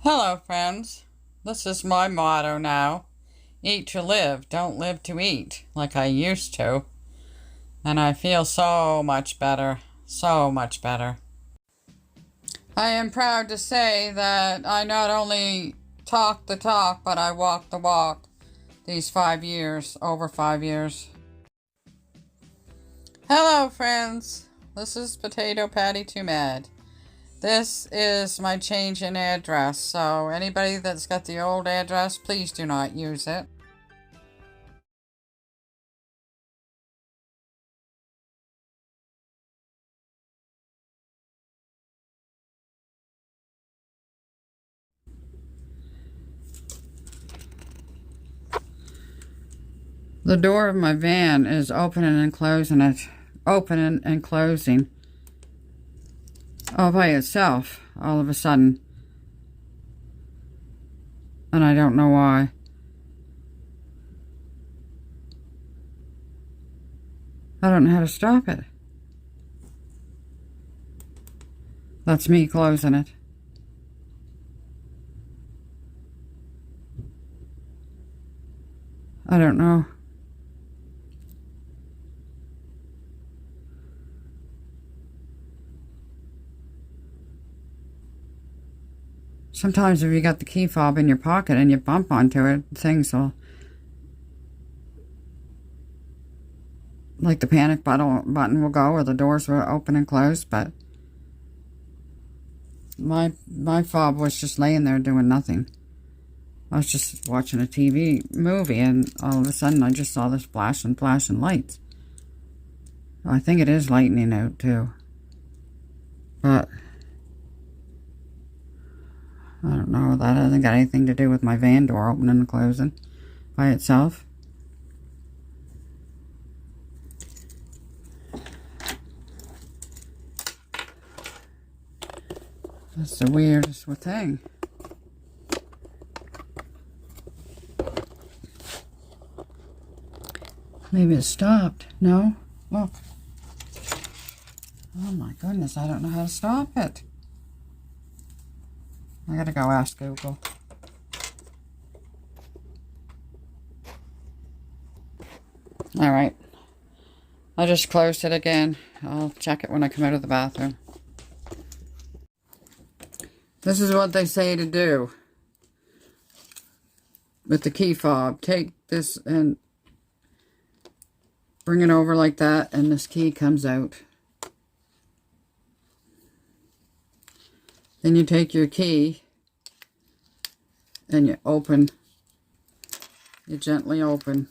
Hello, friends. This is my motto now. Eat to live, don't live to eat, like I used to. And I feel so much better. So much better. I am proud to say that I not only talk the talk, but I walk the walk these 5 years, over 5 years. Hello, friends. This is Potato Patty Too Mad. This is my change in address, so anybody that's got the old address, please do not use it. The door of my van is opening and closing it. Opening and closing. All by itself, all of a sudden. And I don't know why. I don't know how to stop it. That's me closing it. I don't know. Sometimes if you got the key fob in your pocket and you bump onto it, things will... Like the panic button will go, or the doors will open and close, but... My fob was just laying there doing nothing. I was just watching a TV movie, and all of a sudden I just saw this flashing lights. I think it is lightning out too. But... I don't know, that hasn't got anything to do with my van door opening and closing by itself. That's the weirdest thing. Maybe it stopped. No? Look. Oh my goodness, I don't know how to stop it. I gotta go ask Google. Alright. I just closed it again. I'll check it when I come out of the bathroom. This is what they say to do with the key fob. Take this and bring it over like that, and this key comes out. Then you take your key and you open. You gently open.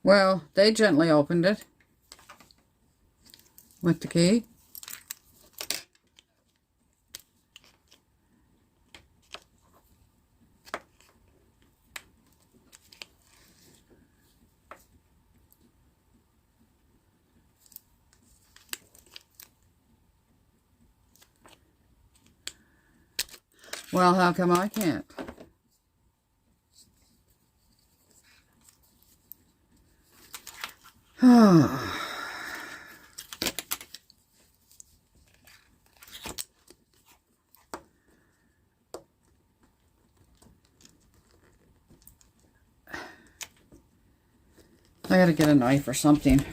Well, they gently opened it with the key. Well, how come I can't? I gotta get a knife or something.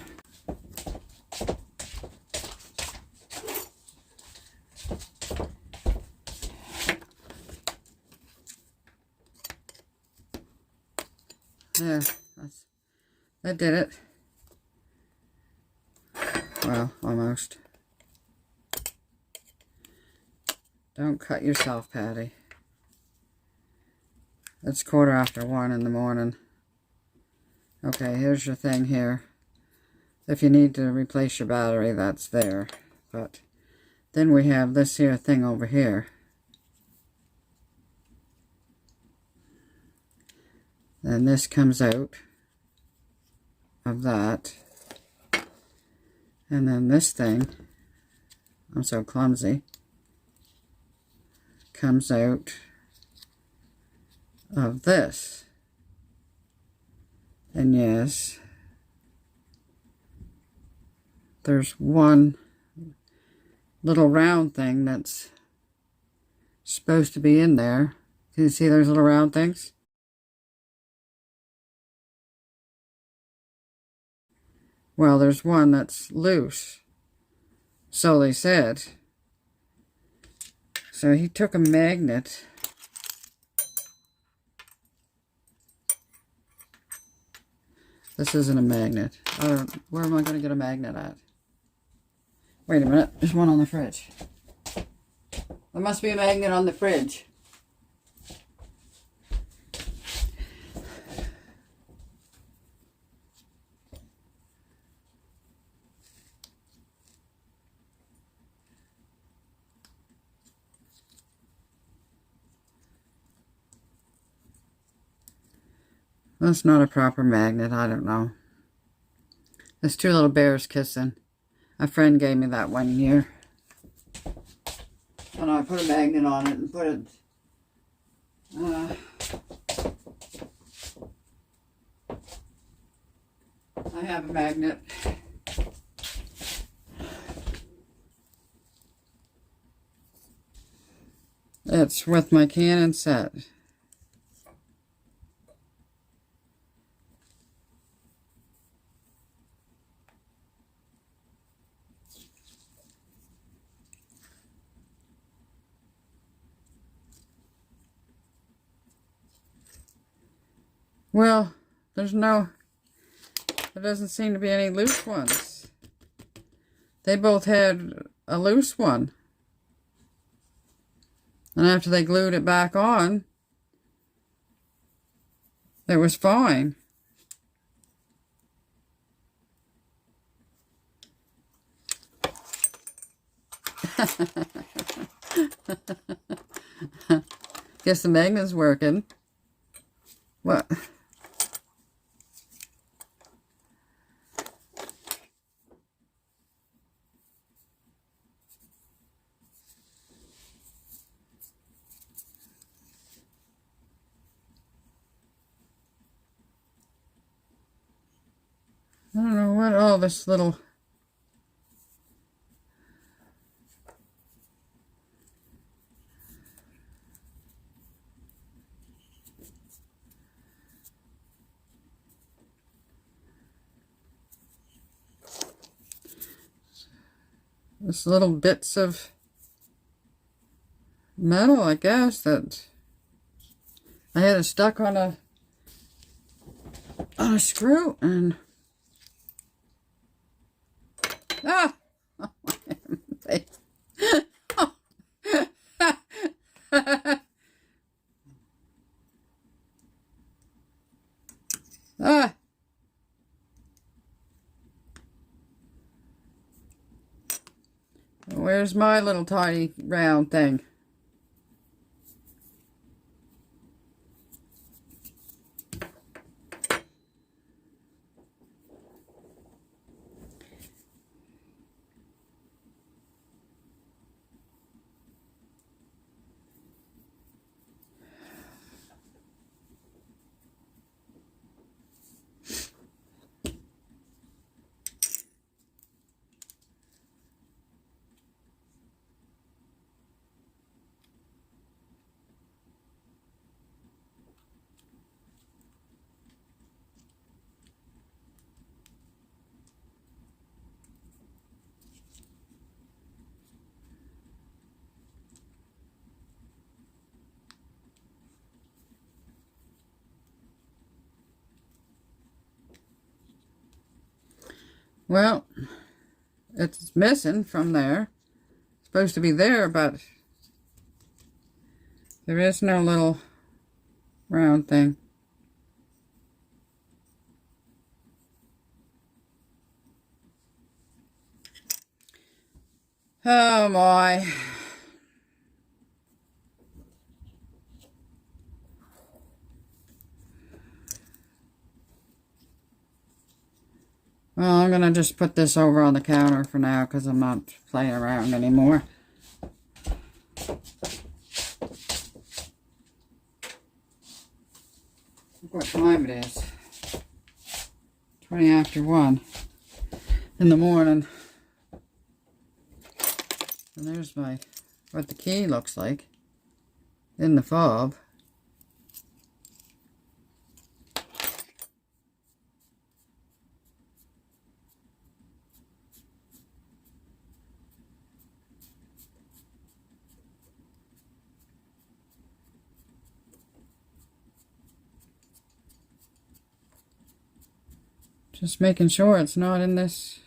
There, that did it. Well, almost. Don't cut yourself, Patty. It's 1:15 in the morning. Okay, here's your thing here. If you need to replace your battery, that's there. But then we have this here thing over here. And this comes out of that. And then this thing, I'm so clumsy, comes out of this. And yes, there's one little round thing that's supposed to be in there. Can you see those little round things? Well, there's one that's loose. So they said. So he took a magnet. This isn't a magnet. Where am I going to get a magnet at? Wait a minute. There's one on the fridge. There must be a magnet on the fridge. That's not a proper magnet. I don't know. There's two little bears kissing. A friend gave me that one year. And I put a magnet on it and put it... I have a magnet. It's with my Canon set. Well, there doesn't seem to be any loose ones. They both had a loose one. And after they glued it back on, it was fine. Guess the magnet's working. What? I don't know what all this little... This little bits of metal, I guess, that I had it stuck on a screw and... Ah! Ah! Where's my little tiny round thing? Well, it's missing from there. It's supposed to be there, but there is no little round thing. Oh my. Well, I'm going to just put this over on the counter for now because I'm not playing around anymore. Look what time it is. 20 after 1 in the morning. And there's what the key looks like in the fob. Just making sure it's not in this.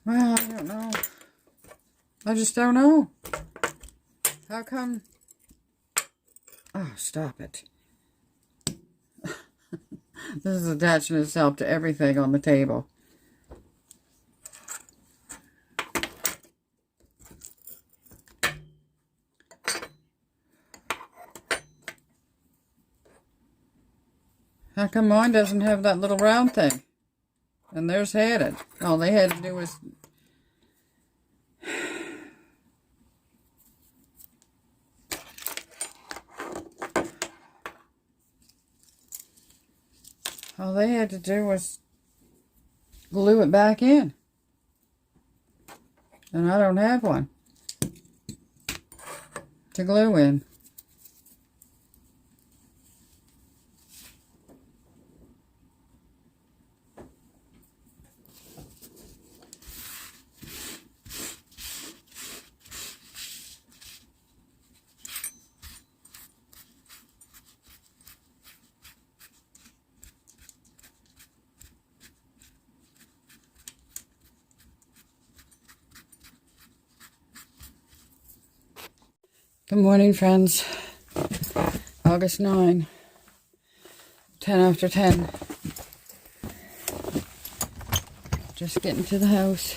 Well, I don't know. I just don't know. How come? Oh, stop it. This is attaching itself to everything on the table. How come mine doesn't have that little round thing? And theirs had it. All they had to do was... All they had to do was glue it back in. And I don't have one to glue in. Good morning, friends. August 9, 10 after 10. Just getting to the house.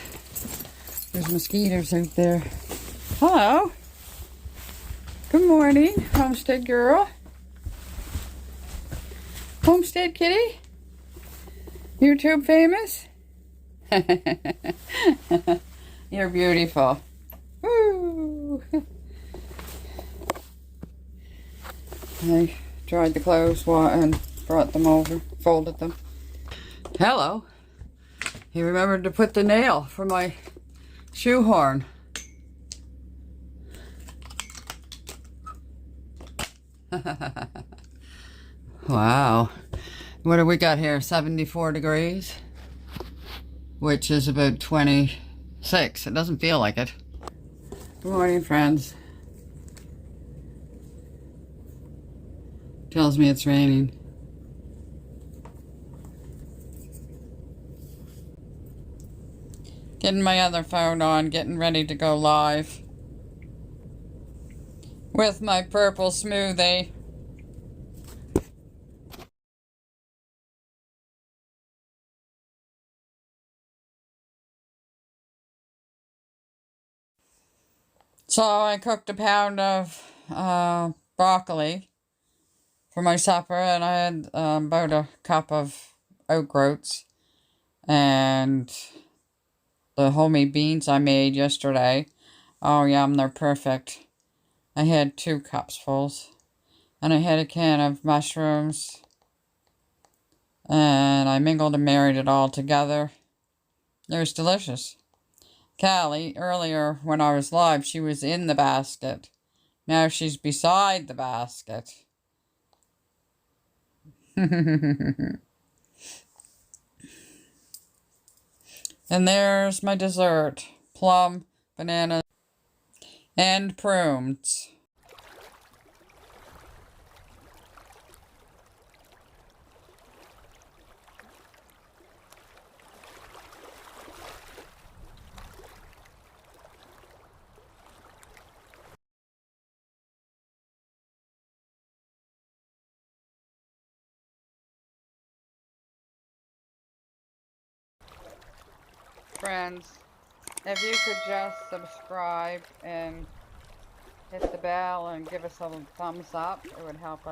There's mosquitoes out there. Hello. Good morning, Homestead girl. Homestead kitty? YouTube famous? You're beautiful. Woo! I dried the clothes and brought them over, folded them. Hello. He remembered to put the nail for my shoehorn. Wow. What do we got here? 74 degrees, which is about 26. It doesn't feel like it. Good morning, friends. Tells me it's raining. Getting my other phone on, getting ready to go live with my purple smoothie. So I cooked a pound of broccoli for my supper, and I had about a cup of oat and the homemade beans I made yesterday. Oh yum, they're perfect. I had 2 cupsfuls, and I had a can of mushrooms, and I mingled and married it all together. It was delicious. Callie, earlier when I was live, she was in the basket. Now she's beside the basket. And there's my dessert. Plum, banana, and prunes. Friends, if you could just subscribe and hit the bell and give us a thumbs up, it would help us.